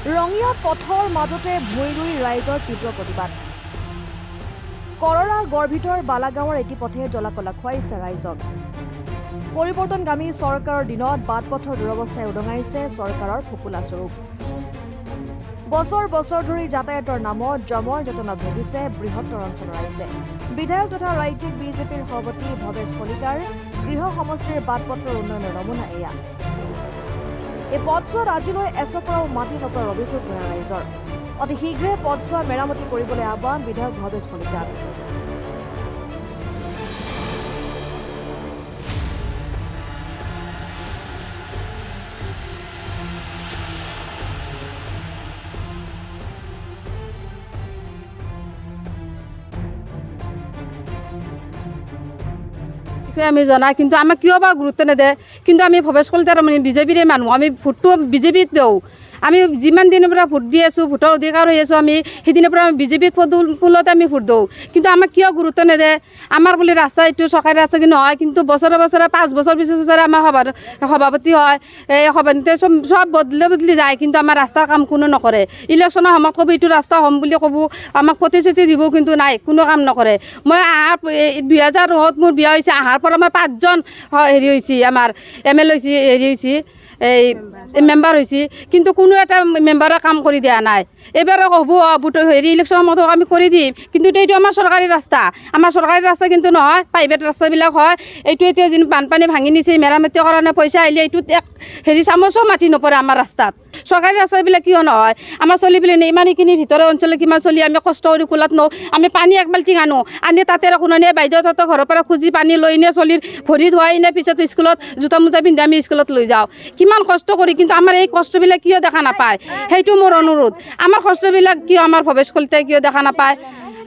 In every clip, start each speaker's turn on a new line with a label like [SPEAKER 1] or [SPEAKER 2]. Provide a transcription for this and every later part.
[SPEAKER 1] ৰঙিয়া পথৰ মাজতে ভুঁই ৰুই ৰাইজৰ তীব্ৰ প্ৰতিবাদ। কৰৰা গড়ভিতৰ বালাগাঁৱৰ এটি পথে জলাকলা খুৱাইছে ৰাইজক। পৰিৱৰ্তনগামী চৰকাৰৰ দিনত বাট-পথৰ দুৰৱস্থাই উদঙাইছে চৰকাৰৰ ফোঁপোলা স্বৰূপ। বছৰ বছৰ ধৰি যাতায়াতৰ নামত জমৰ যতনত ভুগিছে বৃহত্তৰ অঞ্চলৰ ৰাইজে। বিধায়ক তথা ৰাজ্যিক বিজেপিৰ সভাপতি ভৱেশ কলিতাৰ গৃহ সমষ্টিৰ বাট-পথৰ উন্নয়নৰ নমুনা এয়া। এই পথছোৱাত আজিলৈ এচপৰাও মাটি নপৰাৰ অভিযোগ ৰাইজৰ। অতি শীঘ্ৰে পথছোৱা মেৰামতি কৰিবলৈ আহ্বান বিধায়ক ভৱেশ কলিতাৰ।
[SPEAKER 2] আমি জনা কিন্তু আমাক কিয় বা গুৰুত্ব নিদিয়ে। কিন্তু আমি ভৱেশ কলিতাৰ মানে বিজেপিৰে মানুহ, আমি ভোটটো বিজেপিত দিওঁ। আমি যিমান দিনৰ পৰা ভোট দি আছোঁ, ভোটৰ অধিকাৰ হৈ আছোঁ, আমি সেইদিনৰ পৰা বিজেপিত ফুলতে আমি ভোট দিওঁ। কিন্তু আমাক কিয় গুৰুত্ব নিদিয়ে। আমাৰ বুলি ৰাস্তা এইটো চৰকাৰী ৰাস্তা কি নহয়, কিন্তু বছৰে বছৰে 5 বছৰ পিছৰে আমাৰ সভাপতি হয়, এই সভাপতি চব বদলি যায়, কিন্তু আমাৰ ৰাস্তাৰ কাম কোনো নকৰে। ইলেকশ্যনৰ সময়ত ক'ব এইটো ৰাস্তা হ'ম বুলি ক'ব, আমাক প্ৰতিশ্ৰুতি দিব, কিন্তু নাই, কোনো কাম নকৰে। মই 2009 মোৰ বিয়া হৈছে, অহাৰ পৰা মই 5জন হেৰি হৈছে, আমাৰ MLA হৈছে, হেৰি হৈছে, এই মেম্বাৰ হৈছে, কিন্তু কোনো এটা মেম্বাৰে কাম কৰি দিয়া নাই। এইবাৰ হ'ব হেৰি ইলেকশ্যনৰ মতো আমি কৰি দিম, কিন্তু এইটো আমাৰ চৰকাৰী ৰাস্তা। আমাৰ চৰকাৰী ৰাস্তা কিন্তু নহয়, প্ৰাইভেট ৰাস্তাবিলাক হয়। এইটো এতিয়া যিটো বানপানী ভাঙি নিছে, মেৰামতিৰ কাৰণে পইচা আহিলে এইটোত এক হেৰি চামুচো মাটি নপৰে আমাৰ ৰাস্তাত। চৰকাৰী ৰাস্তাবিলাক কিয় নহয়, আমাৰ চলিবলৈ নেই। ইমানখিনি ভিতৰৰ অঞ্চলত কিমান চলি আমি কষ্ট কৰি কোলাত নওঁ। আমি পানী 1 বাল্টি আনি তাতে কোনোনে বাইদেউ তাতে ঘৰৰ পৰা খুজি পানী লৈ এনে চলিৰ ভৰি ধুৱাই এনে পিছত স্কুলত জোতা মোজা পিন্ধি আমি স্কুলত লৈ যাওঁ। কিমান কষ্ট কৰি, কিন্তু আমাৰ এই কষ্টবিলাক কিয় দেখা নাপায়, সেইটো মোৰ অনুৰোধ। আমাৰ কষ্টবিলাক কিয় আমাৰ ভৱেশ কলিতাই কিয় দেখা নাপায়,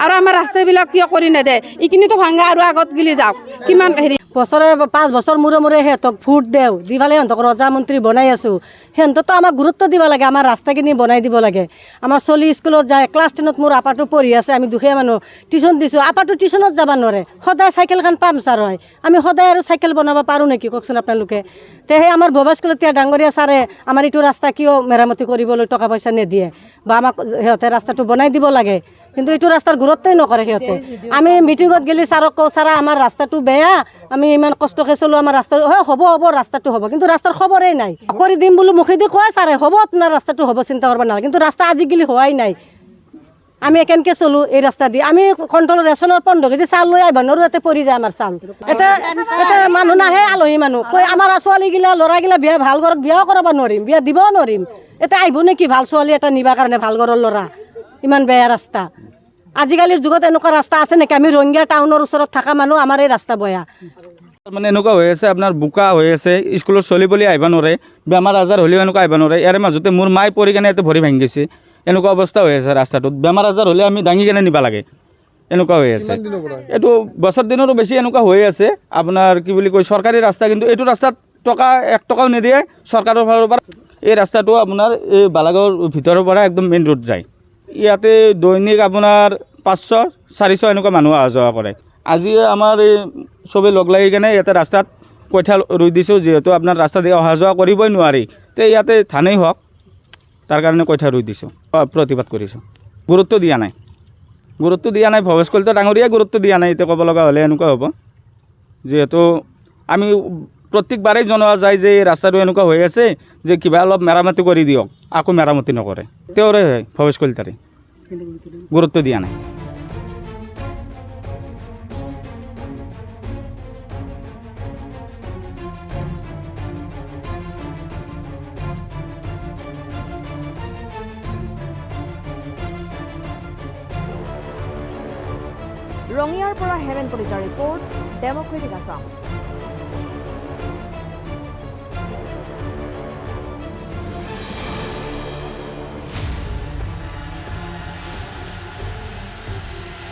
[SPEAKER 2] আৰু আমাৰ ৰাস্তাবিলাক কিয় কৰি নেদে। এইখিনিতো ভাঙা আৰু আগত গিলি যাওক। কিমান হেৰি
[SPEAKER 3] বছৰে 5 বছৰ মূৰে সিহঁতক ভোট দেওঁ, দি পেলাই সিহঁতক ৰজা মন্ত্ৰী বনাই আছোঁ। সিহঁততো আমাক গুৰুত্ব দিব লাগে, আমাৰ ৰাস্তাখিনি বনাই দিব লাগে। আমাৰ চলি স্কুলত যায়, ক্লাছ 10ত মোৰ আপাটো পঢ়ি আছে, আমি দুখীয়া মানুহ, টিউশ্যন দিছোঁ। আপাটো টিউশ্যনত যাব নোৱাৰে, সদায় চাইকেলখন পামচাৰ হয়। আমি সদায় আৰু চাইকেল বনাব পাৰোঁ নেকি কওকচোন আপোনালোকে। তে সেই আমাৰ ভৱেশ কলিতা ডাঙৰীয়া ছাৰে আমাৰ এইটো ৰাস্তা কিয় মেৰামতি কৰিবলৈ টকা পইচা নিদিয়ে, বা আমাক সিহঁতে ৰাস্তাটো বনাই দিব লাগে, কিন্তু এইটো ৰাস্তাৰ গুৰুত্বই নকৰে সিহঁতে। আমি মিটিঙত গেলি ছাৰক কওঁ, ছাৰা আমাৰ ৰাস্তাটো বেয়া, আমি ইমান কষ্টকৈ চলোঁ, আমাৰ ৰাস্তা হ'ব ৰাস্তাটো হ'ব, কিন্তু ৰাস্তাৰ খবৰেই নাই। কৰি দিম বুলি মুখেদি কয় ছাৰে, হ'ব আপোনাৰ ৰাস্তাটো হ'ব, চিন্তা কৰিব নালাগে, কিন্তু ৰাস্তা আজিকালি হোৱাই নাই। আমি কেনেকৈ চলোঁ এই ৰাস্তা দি। আমি কণ্ট্ৰল ৰেচনৰ 15 কেজি চাউল লৈ আহিব নোৱাৰোঁ, ইয়াতে পৰি যায় আমাৰ চাউল। এতিয়া মানুহ নাহে, আলহী মানুহ কৈ আমাৰ ছোৱালীগিলা ল'ৰাগিলা বিয়া ভাল ঘৰত বিয়াও কৰাব নোৱাৰিম, বিয়া দিবও নোৱাৰিম। এতিয়া আহিব নেকি ভাল ছোৱালী এটা নিবাৰ কাৰণে, ভাল ঘৰৰ ল'ৰা। ইমান বেয়া ৰাস্তা। আজিকালিৰ যুগত এনেকুৱা ৰাস্তা আছে নেকি? আমি ৰঙিয়া টাউনৰ ওচৰত থকা মানুহ, আমাৰ এই ৰাস্তা বেয়া।
[SPEAKER 4] মানে এনেকুৱা হৈ আছে, আপোনাৰ বোকা হৈ আছে, স্কুলত চলি পলি আহিব নোৱাৰে, বেমাৰ আজাৰ হ'লেও এনেকুৱা আহিব নোৱাৰে। ইয়াৰ মাজতে মোৰ মায়ে পৰি কেনে ইয়াতে ভৰি ভাঙি গৈছে। এনেকুৱা অৱস্থা হৈ আছে ৰাস্তাটোত। বেমাৰ আজাৰ হ'লে আমি দাঙি কেনে নিব লাগে, এনেকুৱা হৈ আছে। এইটো বছৰ দিনৰো বেছি এনেকুৱা হৈ আছে। আপোনাৰ কি বুলি কয়, চৰকাৰী ৰাস্তা, কিন্তু এইটো ৰাস্তাত 1 টকাও নিদিয়ে চৰকাৰৰ ফালৰ পৰা। এই ৰাস্তাটো আপোনাৰ এই বালাগাঁৱৰ ভিতৰৰ পৰা একদম মেইন ৰোড যায়। ইয়াতে দৈনিক আপোনাৰ 500-400 এনেকুৱা মানুহ অহা যোৱা কৰে। আজি আমাৰ এই চবেই লগ লাগি কেনে ইয়াতে ৰাস্তাত কঠীয়া ৰুই দিছোঁ, যিহেতু আপোনাৰ ৰাস্তা দি অহা যোৱা কৰিবই নোৱাৰি। তে ইয়াতে ধানেই হওক, তাৰ কাৰণে কঠীয়া ৰুই দিছোঁ, প্ৰতিবাদ কৰিছোঁ। গুৰুত্ব দিয়া নাই ভৱেশ কলিতা ডাঙৰীয়াই গুৰুত্ব দিয়া নাই। এতিয়া ক'ব লগা হ'লে এনেকুৱা হ'ব, যিহেতু আমি প্ৰত্যেকবাৰেই জনোৱা যায় যে এই ৰাস্তাটো এনেকুৱা হৈ আছে, যে কিবা অলপ মেৰামতি কৰি দিয়ক, আকৌ মেৰামতি নকৰে। তেওঁৰে হয়, ভৱেশ কলিতাৰে গুৰুত্ব দিয়া নাই।
[SPEAKER 1] ৰঙিয়াৰ পৰা হেমেন কলিতাৰ ৰিপৰ্ট, ডেমক্ৰেটিক আছাম।